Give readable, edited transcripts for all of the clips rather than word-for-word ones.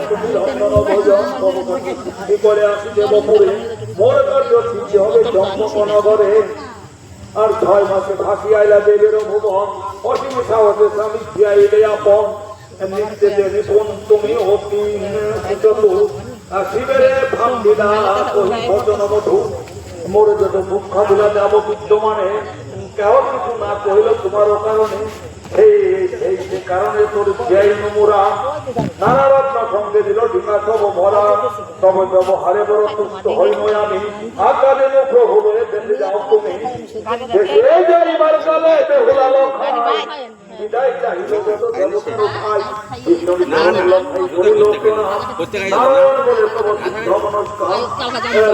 তুমি রন্ধন ভোজন কি করে আসি দেবপুরে মোর কার্য সিদ্ধি হবে চম্পকনগরে। আর 6 মাসে ভাসি আইলা দেবের ভুবন অসীম সাহসে স্বামী ধিয়াইলে আপন। নিত্যে নিপুণ তুমি অতি চতুর শিবের ভাব দিলা ওই ভজন মধু। মোরে যত দুঃখ দিলা যাব বিদ্যমানে কেহ কিছু না কহিল তোমারও কারণে। সেই কারণে তোর ধিয়াই মোরা নানা রত্ন সঙ্গে দিল ঢিকা সব ভরা। তবে ব্যবহারে বড় তুষ্ট হইন আমি আকারে প্রভু বলে দেখে যাও তুমি। যাইবার কালে বেহুলা লক্ষায় বিদায় চাহিল যত দেবতার ভাই বিষ্ণু লক্ষাই করিল প্রণাম। নারায়ণ বলে তব সিদ্ধ নমস্কার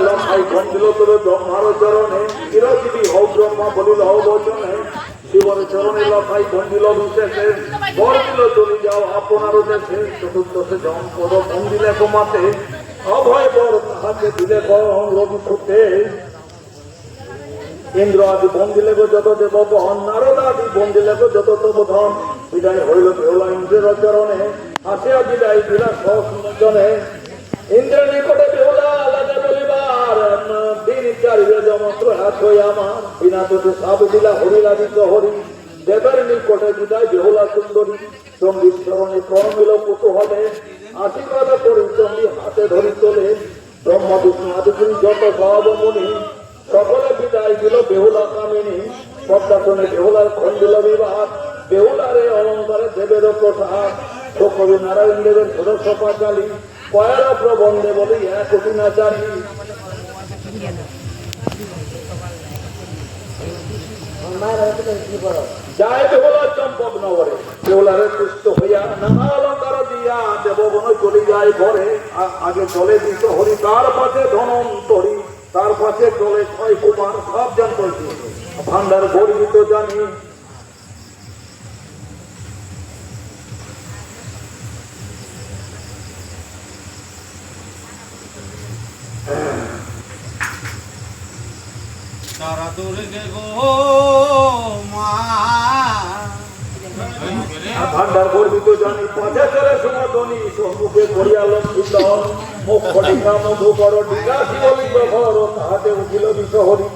লক্ষাই খন্ডিল তোর ব্রহ্মার চরণে। চিরজীবী হও ব্রহ্মা বলিল হও বচনে। শিবর চরণে লক্ষাই খন্ডিল বিশেষে বর দিল চলি যাও আপনার দেশে। চতুর্দশে জম পদ বন্দিলে কমাতে অভয় বর তাহাকে দিলে গরম রবি ছুটে। ইন্দ্র আদি বন্দিলে গো যত দেবগণ নারদ আদি বন্দিলে গো যত তব ধন। বিদায় হইল বেহুলা ইন্দ্রের চরণে আসিয়া বিদায় দিলা সজনে। ইন্দ্রের নিকটে বেহুলা আলাদা বলিবার দিন চারিবে যমন্ত্র হাত হই আমার। বিনা তোতে সাব দিলা হরিলা দিত হরি। দেবের নিকটে বিদায় বেহুলা সুন্দরী চণ্ডীর চরণে প্রণমিল কুতূহলে। আশীর্বাদ করি চণ্ডী হাতে ধরি তোলে। ব্রহ্মা বিষ্ণু আদি যত সব মুনি সকলে বিদায় দিল বেহুলা কামিনী। পদ্মাসনে বেহুলার খন্ডিল বিবাদ বেহুলারে অলঙ্কারে দেবের প্রসাদ। কবি নারায়ণ দেবের ষোড়শ পাঁচালী কয়ারা প্রবন্ধে বলি এক অভিনাচারী। যায় বেহুলা চম্পক নগরে বেহুলারে তুষ্ট হইয়া নানা অলঙ্কার দিয়া দেবগণ চলে যায় ঘরে। আগে চলে দিত হরি তার পাশে ধনন্তরী তার পাশে চলে 6 কুমার সব জন করছে ভান্ডার গর্বিত জানি। তারা দুর্গে গো মা ভান্ডার গর্বিত জানি পথে চলে সুমধনি সম্মুখে করিয়া লক্ষিত মুখ ডিঙ্গা মধু বড় ডিঙ্গা শিবলিঙ্গ ঘর তাহাতে উঠিল বিষহরি।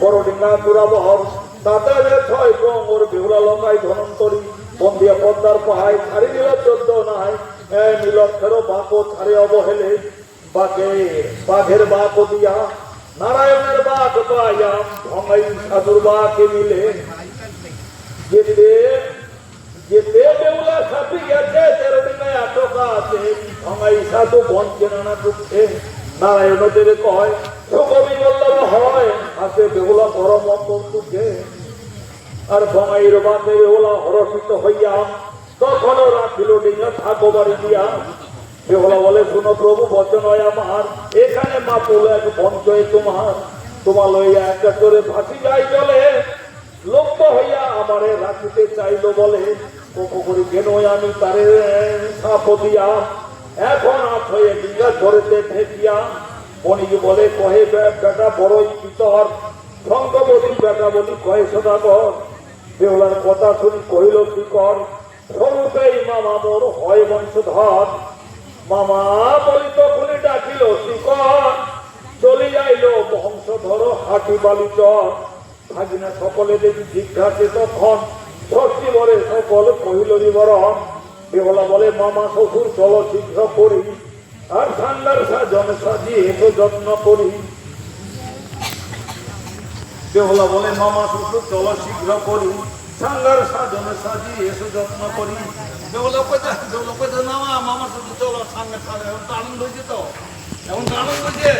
বড় ডিঙ্গা পুরাবহর তাতে 6 কোমর বেহুলা লঙ্কায় ধনন্তরী। বন্দিয়া পদ্মার পাহায় ছাড়ি দিল 14 নাই। নীলক্ষেরও বাঁকো ছাড়ে অবহেলে বাঘের বাঁক দিয়া নারায়ণের বাঁক পাইয়া ভঙ্গাই সাধুর বাঁকে মিলে। যেতে যেতে বেহুলা সাপি গেছে তেরোডিঙ্গায় আটকা আছে। ভঙ্গাই সাধু বনকে নানা দুঃখে নারায়ণ দেবে কয় কবি বল্লভ হয় আছে বেহুলা পরম দুঃখে। আর ভঙ্গাইয়ের বাঁকে বেহুলা হরষিত হইয়া তখনও রাখিল ডিঙ্গা থাকো বাড়ি দিয়া। বেহুলা বলে শুনো প্রভু বচন হয় আমার এখানে মা পোলো এক পঞ্চয় তোমার লইয়া একটা করে ভাসি যাই চলে। লক্ষ হইয়া আমারে রাখিতে চাইল বলে কোকো করি কেন আমি তারে সাপ দিয়া। এখন আজ হয়ে ডিঙ্গা ধরেতে ঠেকিয়া। বণিক বলে কহে বেটা বড়ই পিতর শঙ্কবতী বেটা বলি কহে সদাগর। বেহুলার কথা শুনি কহিল কি কর স্বরূপেই মামা মোর হয় বংশধর। মামা বলি তখনই ডাকিল শিকর চলি যাইল বংশধর হাঁটি বালি চর। ভাগিনা সকলে দেখি জিজ্ঞাসে তখন ষষ্ঠী বলে সকল কহিল বিবরণ। বেহুলা বলে মামা শ্বশুর চলো শীঘ্র করি আর ঠান্ডার সাজন সাজিয়ে এসো যত্ন করি। বেহুলা বলে মামা শ্বশুর চলো শীঘ্র করি সাঙ্গার সাজনে সাজিয়ে এসো যত্ন করি। বেহুলা কইতে মামা মামা শ্বশুর চলো সাঙ্গার সাজে আনন্দ হয়েছে তো এমন আনন্দ হয়েছে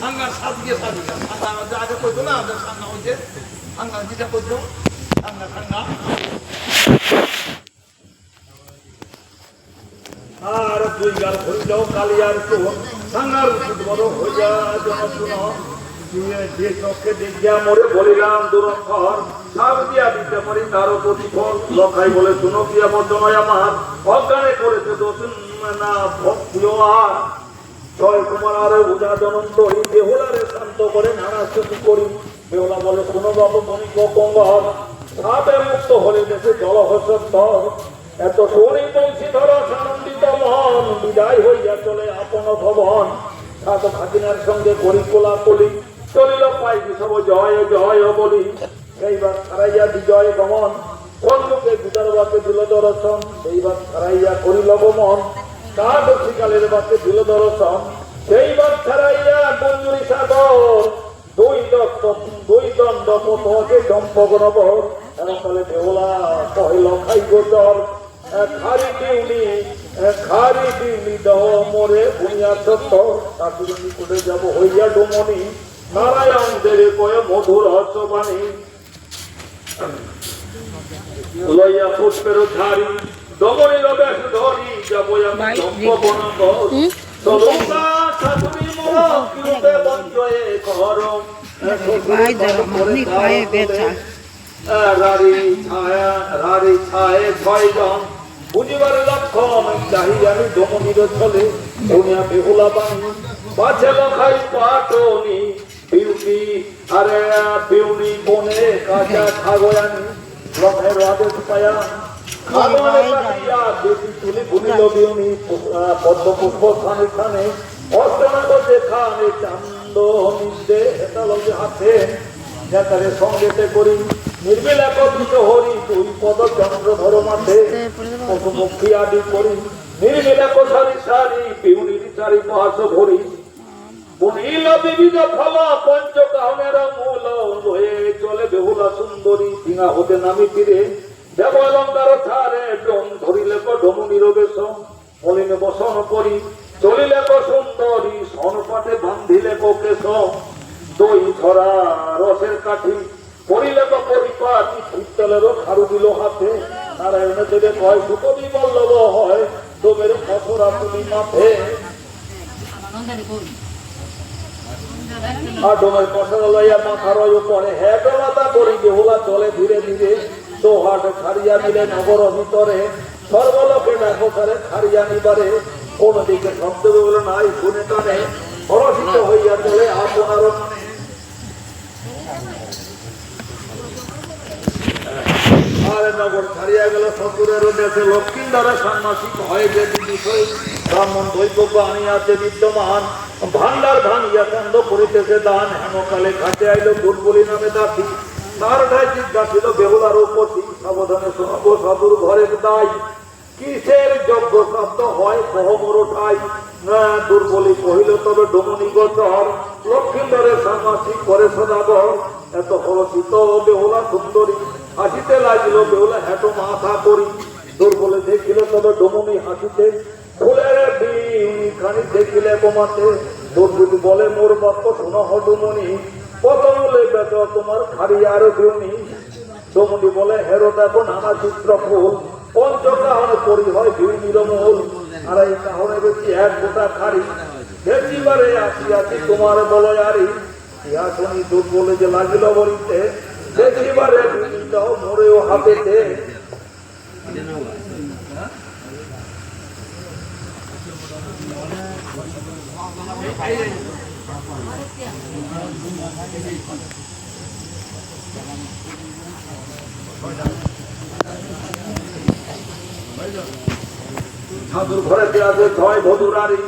সাঙ্গার সাজিয়ে সাজিয়ে আগে কইতো না সাঙ্গা হয়েছে সাঙ্গা যেটা কইতো সাঙ্গা সাঙ্গা। আর 2 গাল হইল কালিয়ার চোখ সাঙ্গার বড় হইয়া জন যে চোখে দেখিয়া মোরে বলিলাম দুরক্ষর সাপ দিয়া দিতে পারি তারও প্রতিফল। লখাই বলে শুনো প্রিয়া বর্জনয় আমার অজ্ঞানে করেছে দোষ না ভক্তিও আর। 6 কুমার আরে উজা জনন্ত এই বেহুলারে শান্ত করে নানা স্তুতি করি। বেহুলা বলে শুনো বাবু মণি গঙ্গর সাপে মুক্ত হলে দেশে জলহস্যর এত শনি বংশীধর সানন্দিত মন মন বিদায় হইয়া চলে আপন ভবন সাত খাতিনার সঙ্গে করি কোলাকুলি চলিল পাই সব জয় জয় বলি সেইবার ছাড়াইয়া বিজয় গমন সম্মুখে বিদার বাকে দিল দর্শন সেইবার ছাড়াইয়া করিল গমন কাঠ শিকালের বাকে দিল দর্শন সেইবার ছাড়াইয়া মঞ্জুরি সাগর দুই দণ্ড পথে চম্পক নগর এমনকালে বেহুলা কহিল খাই গোচর খারি দিউনি দহ মোরে বুনিয়া সত্য তাকে নিকটে যাব হইয়া ডুমনি নারায়ণ দেবে কয়ে মধুর হর্ষবাণী লইয়া পুষ্পের ঝাড়ি দমনির বেশ ধরি যাব আমি চম্পবন সদা শাশুড়ি মোরা কিরূপে বঞ্চয়ে করম রারি ছায়ে ছয়জন বুঝিবার লক্ষণ চাহিয়া আমি দমনির চলে দুনিয়া বেহুলা বাণী পাছে লখাই পাটনি বিউটি আরে বিউনি বনে কাঁচা খাগয়ানি লখের আদেশ পায়া খাগনে কাটিয়া বেশি তুলি ভুলিল বিউনি পদ্ম পুষ্প স্থানে স্থানে অষ্টনাগ যেখানে চান্দ নিন্দে এটা লগে হাতে নেতারে সঙ্গেতে করি নির্মিল একত্রিত হরি দুই পদ চন্দ্র ধর মাঠে পশুমুখী আদি করি নির্মিল এক সারি সারি বিউনির চারি পাশ ভরি বুনিল বিবিধ ফল পঞ্চকাহনের মূল হয়ে চলে বেহুলা সুন্দরী ডিঙা হতে নামি তীরে দেব অলঙ্কার ছাড়ে ডোম ধরিলে ডমনির বেশ মলিনে বসন করি চলিলে সুন্দরী সনপাটে বান্ধিলে কেশ দই ছড়া রসের কাঠি পড়িলে পরিপাটি পিত্তলেরও খারু দিল হাতে নারায়ণ দেবে কয় সুকবি বল্লভ হয় ডোমের ফসরা তুলি মাঠে আর ডোমের ফসরা লইয়া মাথার উপরে হ্যাঁ মাথা করি বেহুলা চলে ধীরে ধীরে দোহাট ছাড়িয়া নিলে নগর ভিতরে সর্বলোকে দেখো সারে ছাড়িয়া নিবারে কোন দিকে শব্দ বলে নাই শুনে কানে পরশিত হইয়া চলে আপনার আরে নগর ছাড়িয়া গেল শ্বশুরের দেশে লক্ষ্মীন্দরে সন্ন্যাসিক হয়ে যে বিষয় ব্রাহ্মণ দৈব আনিয়াছে বিদ্যমান ভান্ডার ভাঙিয়া কান্দ করিতেছে দান হেমকালে ঘাটে আইল দুর্বলী নামে দাসী তার ঠাই জিজ্ঞাসিল বেহুলার উপসী সাবধানে শোনাবো সাধুর ঘরের দায় কিসের যজ্ঞ শব্দ হয় কহমর ঠাই দুর্বলী কহিল তবে ডমনি গোচর লক্ষ্মীন্দরের সন্ন্যাসী করে সদাগর এত হরষিত বেহুলা সুন্দরী হাসিতে লাগিল বেহুলা হেঁট মাথা করি দুর্বলে দেখিল তবে ডমনি হাসিতে ফুলের বিউনি খানি দেখিলে বোমাতে দুর্বলী বলে মোর বাক্য শোনো ডুমনি পতমূলে বেচ তোমার খারিয়ার বিউনি ডমনি বলে হেরো দেখো নানা চিত্র ফুল পঞ্চকাহন করি হয় বিউনির মূল আর এই কাহনে বেশি এক গোটা খারি বেশিবারে আসিয়াছি তোমার বলয়ারি ইহা শুনি দুর্বলে যে লাগিল বলিতে বেশিবারে বিউনিটাও মোরেও হাতেতে সাধুর ঘরেতে আছে ছয় বধুরারি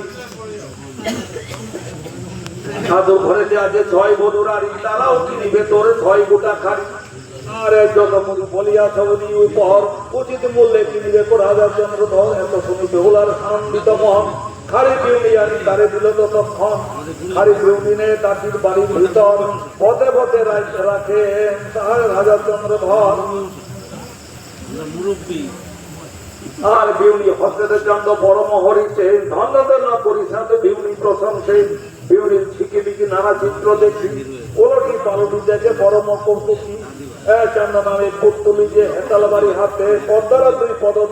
সাধুর ঘরেতে আছে ছয় বধুরারি তারাও কিনিবে তোরে ছয় গোটা খারি আরে যত মধু বলিয়া সবনি উপর উচিত মূল্যে কিনিবে রাজা চন্দ্রধর এত শুনি বেহুলার আনন্দিত মন খারি বিউনি আনি তারে দিল ততক্ষণ খারি বিউনিনে দাসির বাড়ির ভিতর পথে পথে রাখে তাহার রাজা চন্দ্রধর আর বিউনি হস্তে চন্দ্র পরম হরিছে ধন্যতে না পরিষাতে বিউনি প্রশংসে বিউনির ছিকি বিকি নানা চিত্র দেখি ওলটি পালটি দেখে পরম কৌতুকী চন্দ্র নামে পুতুলি যে হেতাল বাড়ি হাতে পদ্মারা দুই পদ